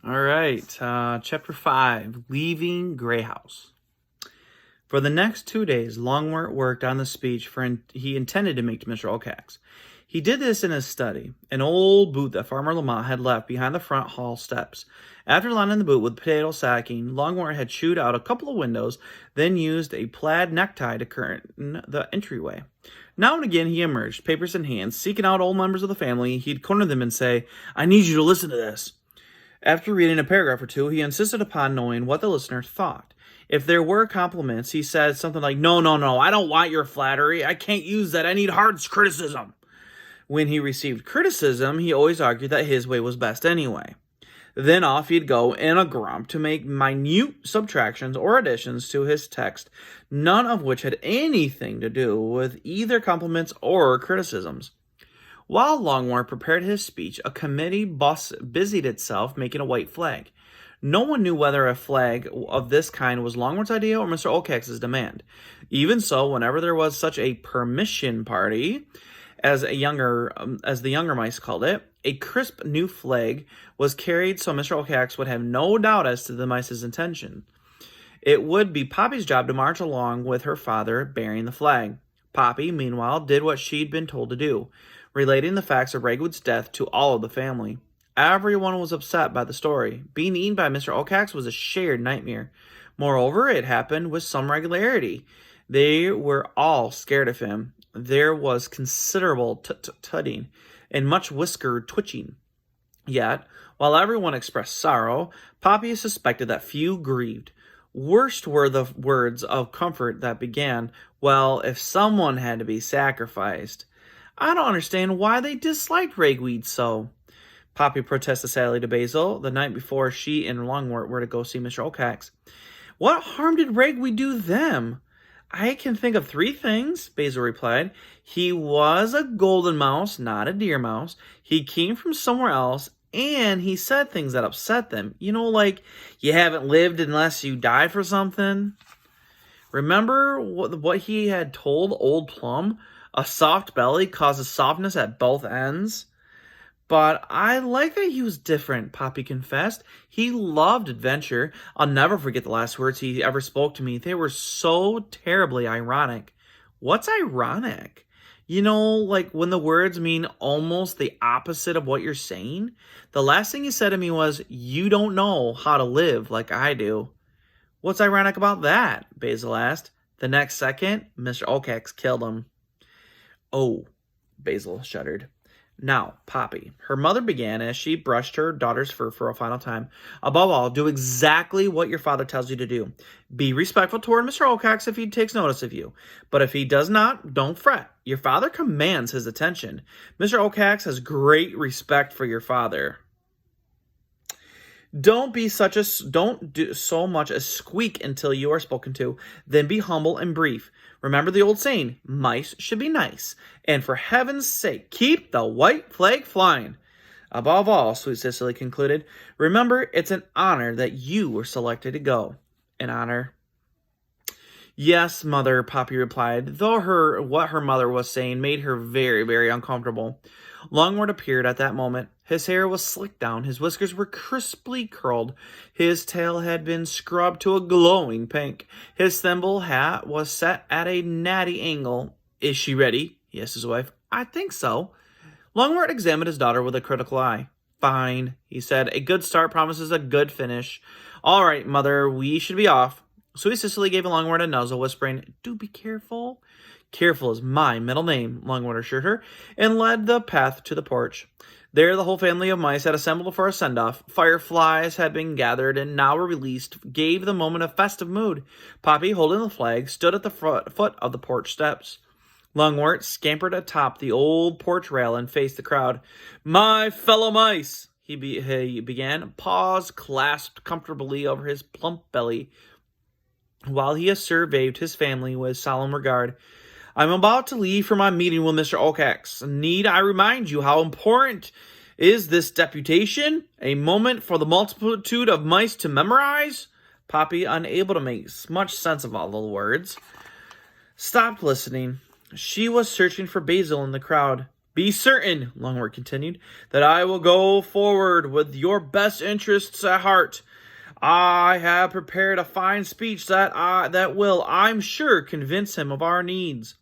All right, chapter 5, Leaving Grey House. For the next 2 days, Longmore worked on the speech he intended to make to Mr. Oakhax. He did this in his study, an old boot that Farmer Lamont had left behind the front hall steps. After lining the boot with potato sacking, Longmore had chewed out a couple of windows, then used a plaid necktie to curtain the entryway. Now and again he emerged, papers in hand, seeking out old members of the family. He'd corner them and say, "I need you to listen to this." After reading a paragraph or two, he insisted upon knowing what the listener thought. If there were compliments, he said something like, No, I don't want your flattery. I can't use that. I need hard criticism." When he received criticism, he always argued that his way was best anyway. Then off he'd go in a grump to make minute subtractions or additions to his text, none of which had anything to do with either compliments or criticisms. While Longmore prepared his speech, a committee busied itself making a white flag. No one knew whether a flag of this kind was Longmore's idea or Mr. Oakhax's demand. Even so, whenever there was such a permission party, as the younger mice called it, a crisp new flag was carried so Mr. Oakhax would have no doubt as to the mice's intention. It would be Poppy's job to march along with her father bearing the flag. Poppy, meanwhile, did what she'd been told to do, relating the facts of Ragwood's death to all of the family. Everyone was upset by the story. Being eaten by Mr. Oakhax was a shared nightmare. Moreover, it happened with some regularity. They were all scared of him. There was considerable tutting and much whisker twitching. Yet, while everyone expressed sorrow, Poppy suspected that few grieved. Worst were the words of comfort that began, "Well, if someone had to be sacrificed." "I don't understand why they disliked Ragweed so," Poppy protested sadly to Basil the night before she and Longmore were to go see Mr. Oakhax. "What harm did Ragweed do them?" "I can think of 3 things," Basil replied. "He was a golden mouse, not a deer mouse. He came from somewhere else, and he said things that upset them. You know, like, you haven't lived unless you die for something." Remember what he had told Old Plum? A soft belly causes softness at both ends. "But I like that he was different," Poppy confessed. "He loved adventure. I'll never forget the last words he ever spoke to me. They were so terribly ironic." "What's ironic?" "You know, like when the words mean almost the opposite of what you're saying. The last thing he said to me was, 'You don't know how to live like I do.'" "What's ironic about that?" Basil asked. The next second, Mr. Oakhax killed him. "Oh," Basil shuddered. "Now, Poppy," her mother began as she brushed her daughter's fur for a final time, "above all, do exactly what your father tells you to do. Be respectful toward Mr. Oakhax if he takes notice of you. But if he does not, don't fret. Your father commands his attention. Mr. Oakhax has great respect for your father. Don't do so much as squeak until you are spoken to. Then be humble and brief. Remember the old saying, mice should be nice. And for heaven's sake, keep the white flag flying. Above all," Sweet Cicely concluded, "remember it's an honor that you were selected to go." "An honor?" "Yes, Mother," Poppy replied, though what her mother was saying made her very, very uncomfortable. Longmore appeared at that moment. His hair was slicked down, his whiskers were crisply curled, his tail had been scrubbed to a glowing pink, his thimble hat was set at a natty angle. "Is she ready?" he asked his wife. "I think so." Longmore examined his daughter with a critical eye. "Fine," he said. "A good start promises a good finish. All right, Mother, we should be off." Sweet Cicely gave Longmore a nuzzle, whispering, "Do be careful." "Careful is my middle name," Longmore assured her, and led the path to the porch. There the whole family of mice had assembled for a send-off. Fireflies had been gathered and now were released, gave the moment a festive mood. Poppy, holding the flag, stood at the foot of the porch steps. Longmore scampered atop the old porch rail and faced the crowd. "My fellow mice," he began, paws clasped comfortably over his plump belly, while he surveyed his family with solemn regard. "I'm about to leave for my meeting with Mr. Oakhax. Need I remind you how important is this deputation? A moment for the multitude of mice to memorize?" Poppy, unable to make much sense of all the words, stopped listening. She was searching for Basil in the crowd. Be certain, Longworth continued, that I will go forward with your best interests at heart. I have prepared a fine speech that will, I'm sure, convince him of our needs.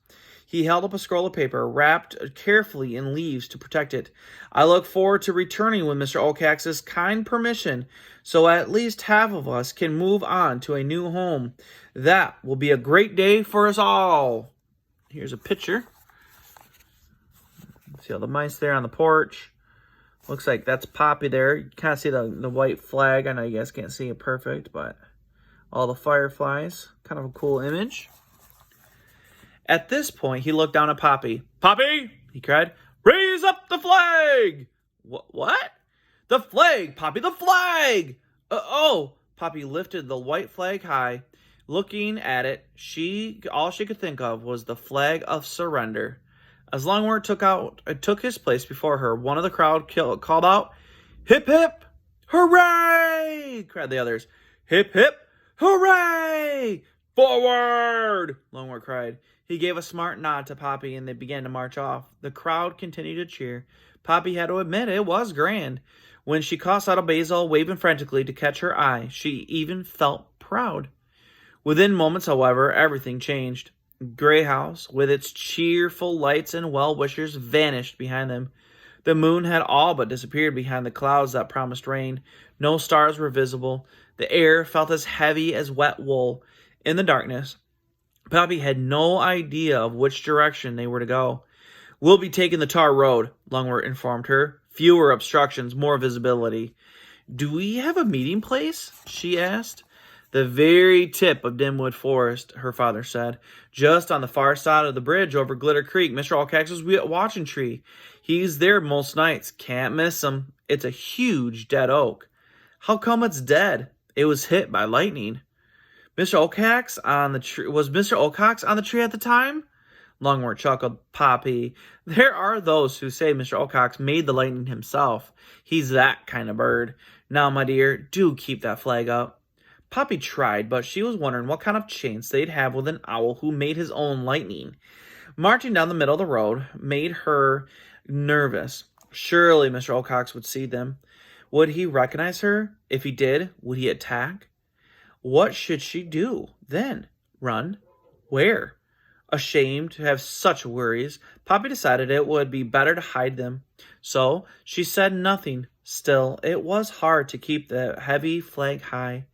He held up a scroll of paper, wrapped carefully in leaves to protect it. I look forward to returning with Mr. Oakax's kind permission, so at least half of us can move on to a new home. That will be a great day for us all. Here's a picture. See all the mice there on the porch. Looks like that's Poppy there. You kind of see the white flag. I know you guys can't see it perfect, but all the fireflies. Kind of a cool image. At this point, he looked down at Poppy. "Poppy!" he cried. "Raise up the flag!" What? "The flag, Poppy, the flag!" Oh! Poppy lifted the white flag high. Looking at it, all she could think of was the flag of surrender. As Longworth took his place before her, one of the crowd called out, "Hip, hip, hooray!" cried the others. "Hip, hip, hooray! Forward!" Longworth cried. He gave a smart nod to Poppy, and they began to march off. The crowd continued to cheer. Poppy had to admit it was grand. When she caught sight of Basil waving frantically to catch her eye, she even felt proud. Within moments, however, everything changed. Grey House, with its cheerful lights and well-wishers, vanished behind them. The moon had all but disappeared behind the clouds that promised rain. No stars were visible. The air felt as heavy as wet wool. In the darkness, Poppy had no idea of which direction they were to go. "We'll be taking the tar road," Longworth informed her. "Fewer obstructions, more visibility." "Do we have a meeting place?" she asked. "The very tip of Dimwood Forest," her father said. "Just on the far side of the bridge over Glitter Creek, Mr. Oakax's watching tree. He's there most nights. Can't miss him. It's a huge dead oak." "How come it's dead?" "It was hit by lightning." "Mr. Oakax on the tree? Was Mr. Oakax on the tree at the time?" Longworth chuckled. "Poppy, there are those who say Mr. Oakax made the lightning himself. He's that kind of bird. Now, my dear, do keep that flag up." Poppy tried, but she was wondering what kind of chance they'd have with an owl who made his own lightning. Marching down the middle of the road made her nervous. Surely Mr. Oakax would see them. Would he recognize her? If he did, would he attack? What should she do then? Run? Where? Ashamed to have such worries, Poppy decided it would be better to hide them. So she said nothing. Still, it was hard to keep the heavy flag high.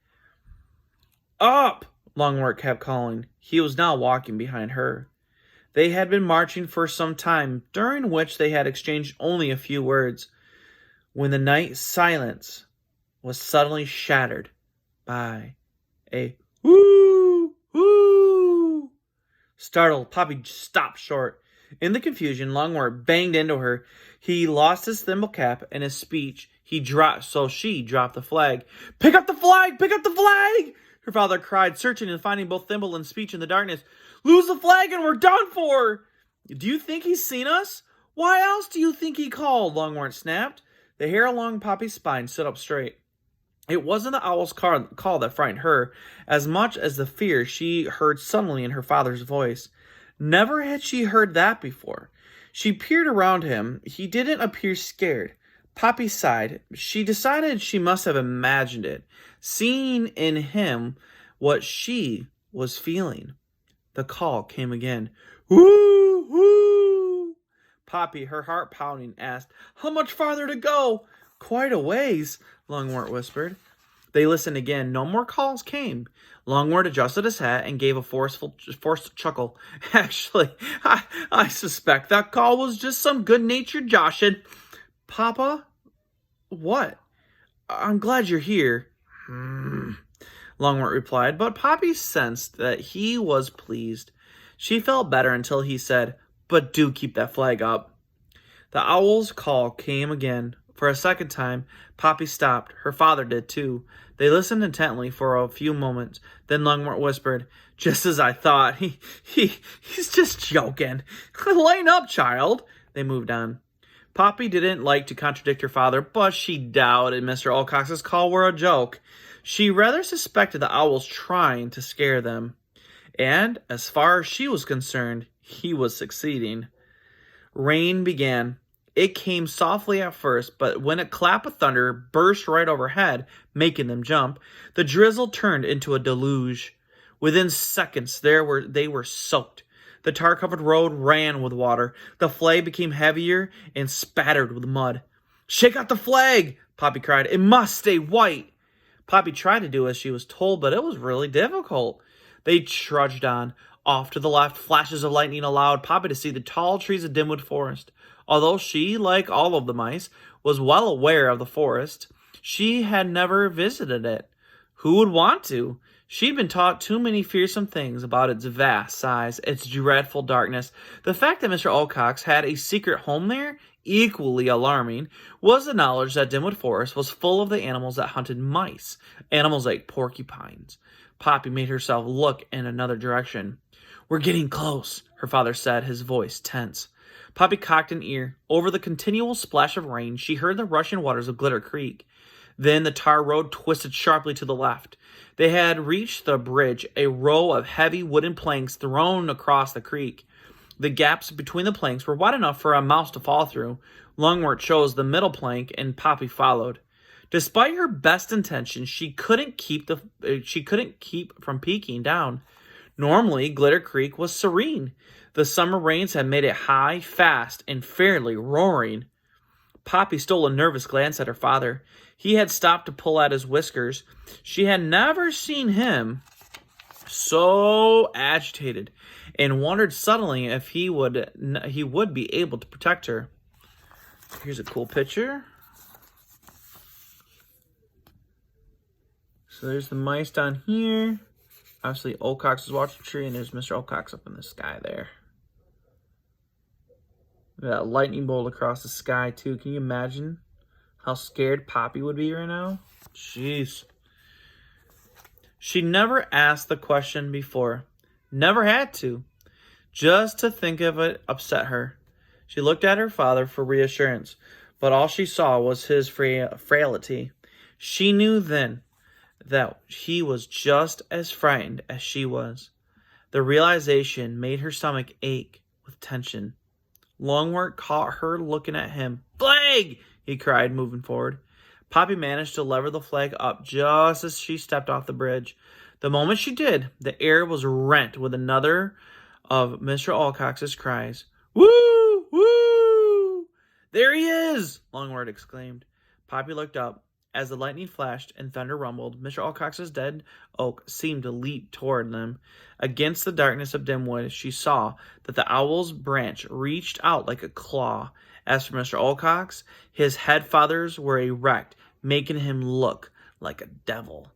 "Up!" Longworth kept calling. He was now walking behind her. They had been marching for some time, during which they had exchanged only a few words, when the night silence was suddenly shattered by a "whoo, whoo." Startled, Poppy stopped short. In the confusion, Longworth banged into her. He lost his thimble cap and his speech. She dropped the flag. "Pick up the flag! Pick up the flag!" her father cried, searching and finding both thimble and speech in the darkness. "Lose the flag and we're done for!" "Do you think he's seen us? Why else do you think he called?" Longworth snapped. The hair along Poppy's spine stood up straight. It wasn't the owl's call that frightened her, as much as the fear she heard suddenly in her father's voice. Never had she heard that before. She peered around him. He didn't appear scared. Poppy sighed. She decided she must have imagined it, seeing in him what she was feeling. The call came again. "Woo! Woo!" Poppy, her heart pounding, asked, "How much farther to go?" "Quite a ways," Longworth whispered. They listened again. No more calls came. Longworth adjusted his hat and gave a forced chuckle. "Actually, I suspect that call was just some good-natured joshing." "Papa? What?" "I'm glad you're here." Longworth replied, but Poppy sensed that he was pleased. She felt better until he said, "But do keep that flag up." The owl's call came again. For a second time, Poppy stopped. Her father did too. They listened intently for a few moments. Then Longworth whispered, "Just as I thought. He's just joking. Line up, child." They moved on. Poppy didn't like to contradict her father, but she doubted Mr. Oakax's call were a joke. She rather suspected the owl's trying to scare them. And, as far as she was concerned, he was succeeding. Rain began. It came softly at first, but when a clap of thunder burst right overhead, making them jump, the drizzle turned into a deluge. Within seconds, they were soaked. The tar-covered road ran with water. The flag became heavier and spattered with mud. "Shake out the flag!" Poppy cried. "It must stay white." Poppy tried to do as she was told, but it was really difficult. They trudged on. Off to the left, flashes of lightning allowed Poppy to see the tall trees of Dimwood Forest. Although she, like all of the mice, was well aware of the forest, she had never visited it. Who would want to? She'd been taught too many fearsome things about its vast size, its dreadful darkness. The fact that Mr. Oakcox had a secret home there, equally alarming, was the knowledge that Dimwood Forest was full of the animals that hunted mice, animals like porcupines. Poppy made herself look in another direction. "We're getting close," her father said, his voice tense. Poppy cocked an ear. Over the continual splash of rain, she heard the rushing waters of Glitter Creek. Then the tar road twisted sharply to the left. They had reached the bridge, a row of heavy wooden planks thrown across the creek. The gaps between the planks were wide enough for a mouse to fall through. Longworth chose the middle plank, and Poppy followed. Despite her best intentions, she couldn't keep from peeking down. Normally, Glitter Creek was serene. The summer rains had made it high, fast, and fairly roaring. Poppy stole a nervous glance at her father. He had stopped to pull at his whiskers. She had never seen him so agitated, and wondered suddenly if he would be able to protect her. Here's a cool picture. So there's the mice down here. Obviously, Oakcox is watching the tree, and there's Mr. Oakcox up in the sky there. That lightning bolt across the sky, too. Can you imagine how scared Poppy would be right now? Jeez. She never asked the question before. Never had to. Just to think of it upset her. She looked at her father for reassurance, but all she saw was his frailty. She knew then that he was just as frightened as she was. The realization made her stomach ache with tension. Longworth caught her looking at him. "Flag!" he cried, moving forward. Poppy managed to lever the flag up just as she stepped off the bridge. The moment she did, the air was rent with another of Mr. Oakcox's cries. "Woo! Woo! There he is!" Longworth exclaimed. Poppy looked up. As the lightning flashed and thunder rumbled, Mr. Oakcox's dead oak seemed to leap toward them. Against the darkness of Dimwood, she saw that the owl's branch reached out like a claw. As for Mr. Oakcox, his head feathers were erect, making him look like a devil.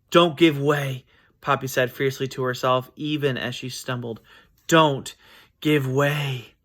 "Don't give way," Poppy said fiercely to herself, even as she stumbled. "Don't give way."